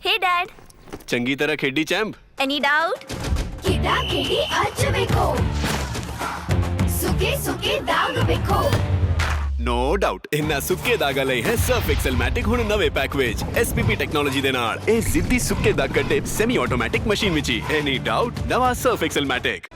Hey Dad, चंगी तरह खेडी चैंप। any doubt? ಕಿಡ ಕಿಡಿ ಹಚ್ಚಬೇಕು ಸುಖಿ ಸುಖಿ ದಾಗ ಬೇಕು नो डाउट इन्ना सुक्के दागा लई है सर्फ एक्सेल मैटिक हुण नवे पैक विच एसपीपी टेक्नोलॉजी दे नाल ए जिद्दी सुक्के दाग कड्डे सेमी ऑटोमेटिक मशीन विच ही एनी डाउट नवा सर्फ एक्सेल मैटिक।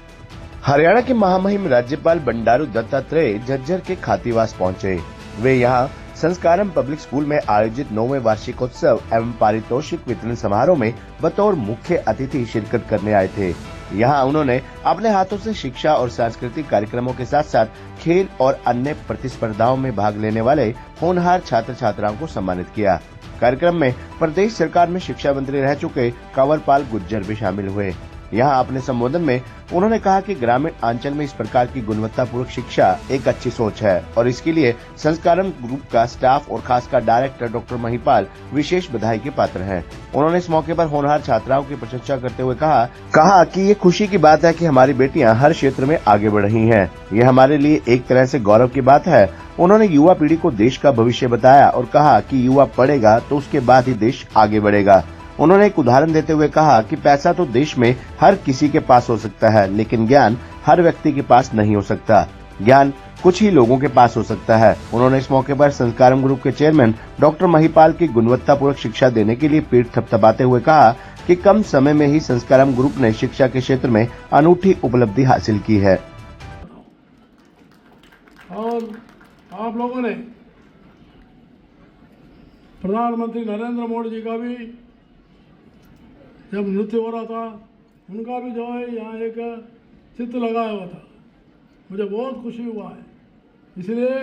हरियाणा के महामहिम राज्यपाल बंडारू दत्तात्रेय झज्जर के खातीवास पहुंचे। वे यहां संस्कारम पब्लिक स्कूल में आयोजित 9वें वार्षिकोत्सव एवं पारितोषिक वितरण समारोह में बतौर मुख्य अतिथि शिरकत करने आए थे। यहां उन्होंने अपने हाथों से शिक्षा और सांस्कृतिक कार्यक्रमों के साथ साथ खेल और अन्य प्रतिस्पर्धाओं में भाग लेने वाले होनहार छात्र छात्राओं को सम्मानित किया। कार्यक्रम में प्रदेश सरकार में शिक्षा मंत्री रह चुके कंवरपाल गुर्जर भी शामिल हुए। यहाँ अपने संबोधन में उन्होंने कहा कि ग्रामीण अंचल में इस प्रकार की गुणवत्तापूर्वक शिक्षा एक अच्छी सोच है और इसके लिए संस्कारम ग्रुप का स्टाफ और खासकर डायरेक्टर डॉक्टर महिपाल विशेष बधाई के पात्र हैं। उन्होंने इस मौके पर होनहार छात्राओं की प्रशंसा करते हुए कहा कि ये खुशी की बात है कि हमारी बेटियां हर क्षेत्र में आगे बढ़ रही हैं। ये हमारे लिए एक तरह से गौरव की बात है। उन्होंने युवा पीढ़ी को देश का भविष्य बताया और कहा कि युवा पढ़ेगा तो उसके बाद ही देश आगे बढ़ेगा। उन्होंने एक उदाहरण देते हुए कहा कि पैसा तो देश में हर किसी के पास हो सकता है, लेकिन ज्ञान हर व्यक्ति के पास नहीं हो सकता। ज्ञान कुछ ही लोगों के पास हो सकता है। उन्होंने इस मौके पर संस्कारम ग्रुप के चेयरमैन डॉक्टर महिपाल की गुणवत्तापूर्वक शिक्षा देने के लिए पीठ थपथपाते हुए कहा कि कम समय में ही संस्कारम ग्रुप ने शिक्षा के क्षेत्र में अनूठी उपलब्धि हासिल की है। और आप लोगों ने प्रधानमंत्री नरेंद्र मोदी जी का भी जब नृत्य हो रहा था उनका भी जो है यहाँ एक चित्र लगाया हुआ था। मुझे बहुत खुशी हुआ है, इसलिए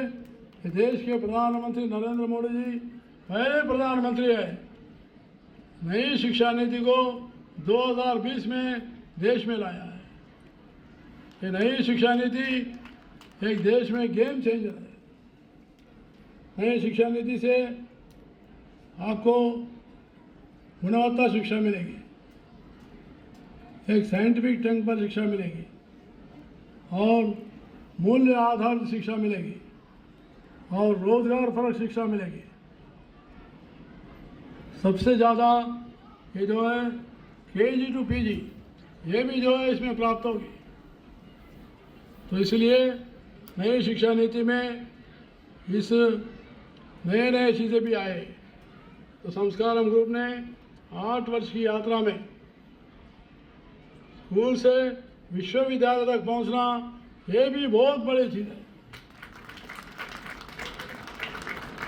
कि देश के प्रधानमंत्री नरेंद्र मोदी जी पहले प्रधानमंत्री है। नई शिक्षा नीति को 2020 में देश में लाया है। ये नई शिक्षा नीति एक देश में गेम चेंजर है। नई शिक्षा नीति से आपको गुणवत्ता शिक्षा मिलेगी, एक साइंटिफिक ढंग पर शिक्षा मिलेगी और मूल्य आधारित शिक्षा मिलेगी और रोजगार परक शिक्षा मिलेगी। सबसे ज़्यादा ये जो है KG to PG ये भी जो है इसमें प्राप्त होगी। तो इसलिए नई शिक्षा नीति में इस नए चीज़ें भी आए। तो संस्कारम ग्रुप ने 8 वर्ष की यात्रा में स्कूल से विश्वविद्यालय तक पहुंचना ये भी बहुत बड़ी चीज़ है।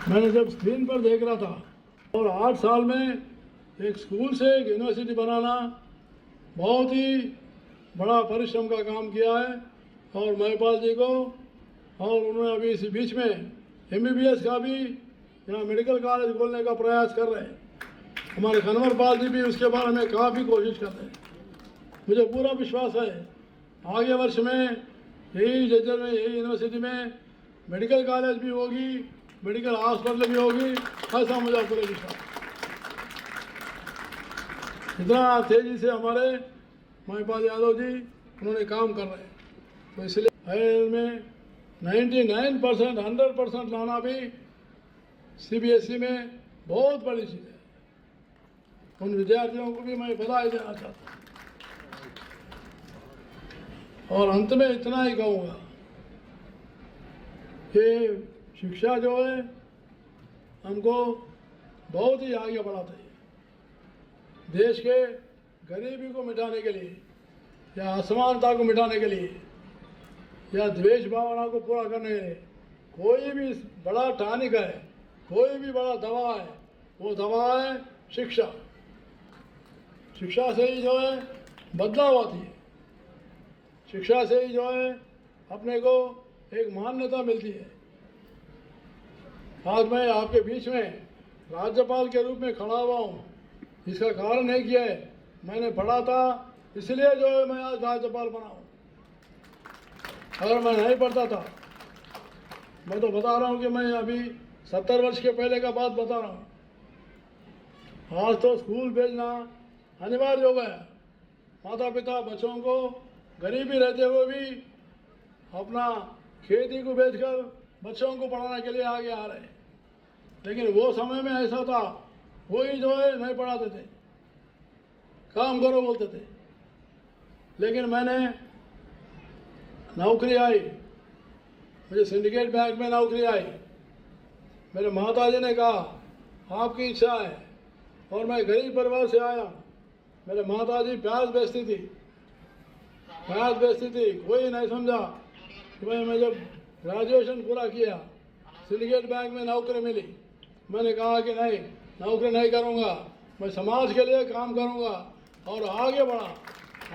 मैंने जब स्क्रीन पर देख रहा था और 8 साल में एक स्कूल से एक यूनिवर्सिटी बनाना बहुत ही बड़ा परिश्रम का काम किया है। और महिपाल जी को और उन्होंने अभी इसी बीच में MBBS का भी यहाँ मेडिकल कॉलेज खोलने का प्रयास कर रहे हैं। हमारे कंवरपाल जी भी उसके बारे में काफ़ी कोशिश कर रहे हैं। मुझे पूरा विश्वास है आगे वर्ष में यही झज्जर में यही यूनिवर्सिटी में मेडिकल कॉलेज भी होगी, मेडिकल हॉस्पिटल भी होगी, ऐसा मुझे पूरा विश्वास है। इतना तेज़ी से हमारे महिपाल यादव जी उन्होंने काम कर रहे हैं। तो इसलिए हेल्थ में 99% 100% लाना भी CBSE में बहुत बड़ी चीज़ है। उन विद्यार्थियों को भी मैं बधाई देना चाहता हूँ। और अंत में इतना ही कहूँगा कि शिक्षा जो है हमको बहुत ही आगे बढ़ाता है। देश के गरीबी को मिटाने के लिए या असमानता को मिटाने के लिए या द्वेष भावना को पूरा करने के लिए कोई भी बड़ा टॉनिक है, कोई भी बड़ा दवा है, वो दवा है शिक्षा। शिक्षा से ही जो है बदलाव आती है। शिक्षा से ही जो है अपने को एक मान्यता मिलती है। आज मैं आपके बीच में राज्यपाल के रूप में खड़ा हुआ हूँ। इसका कारण है कि मैंने पढ़ा था, इसलिए जो है मैं आज राज्यपाल बना हूँ। अगर मैं नहीं पढ़ता था, मैं तो बता रहा हूँ कि मैं अभी 70 वर्ष के पहले का बात बता रहा हूँ। आज तो स्कूल भेजना अनिवार्य हो गया। माता पिता बच्चों को गरीबी रहते हुए भी अपना खेती को बेचकर बच्चों को पढ़ाने के लिए आगे आ रहे हैं। लेकिन वो समय में ऐसा था, कोई जो है नहीं पढ़ाते थे, काम करो बोलते थे। लेकिन मैंने नौकरी आई, मुझे सिंडिकेट बैंक में नौकरी आई। मेरे माता जी ने कहा आपकी इच्छा है, और मैं गरीब परिवार से आया। मेरे माता जी प्याज बेचती थी, कोई नहीं समझा कि भाई मैं जब ग्रेजुएशन पूरा किया, सिंडिकेट बैंक में नौकरी मिली, मैंने कहा कि नहीं, नौकरी नहीं करूँगा, मैं समाज के लिए काम करूँगा, और आगे बढ़ा।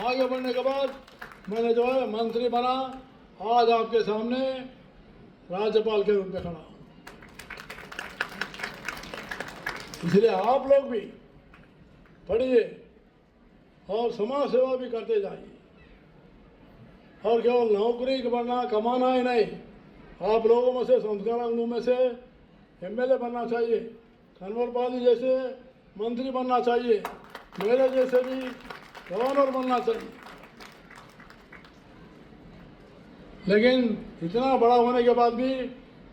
आगे बढ़ने के बाद मैंने जो है मंत्री बना, आज आपके सामने राज्यपाल के रूप में खड़ा हूँ। इसलिए आप लोग भी पढ़िए और समाज सेवा भी करते जाइए, और केवल नौकरी बनना कमाना ही नहीं, आप लोगों में से, संस्कारांगों में से एमएलए बनना चाहिए, कन्वर पाली जैसे मंत्री बनना चाहिए, मेरे जैसे भी गवर्नर बनना चाहिए। लेकिन इतना बड़ा होने के बाद भी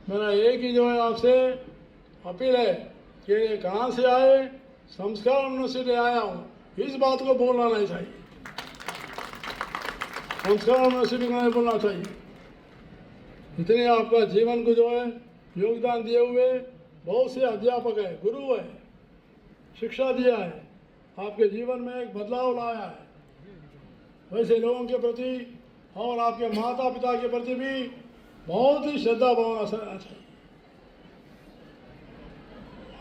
मेरा एक ही जो है आपसे अपील है कि कहाँ से आए, संस्कार यूनिवर्सिटी आया हूँ, इस बात को बोलना नहीं चाहिए, संस्कार यूनिवर्सिटी को नहीं बोलना चाहिए। इतने आपका जीवन को जो है योगदान दिए हुए बहुत से अध्यापक है, गुरु है, शिक्षा दिया है, आपके जीवन में एक बदलाव लाया है। वैसे लोगों के प्रति और आपके माता पिता के प्रति भी बहुत ही श्रद्धा भावना से रहना चाहिए।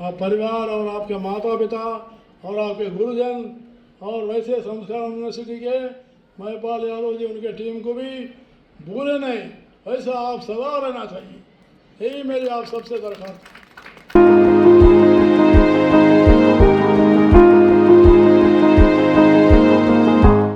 आप परिवार और आपके माता पिता और आपके गुरुजन और वैसे संस्कार यूनिवर्सिटी के महिपाल यादव जी, उनके टीम को भी भूले नहीं, ऐसा आप सदा रहना चाहिए। यही मेरी आप सबसे दरख्वास्त है।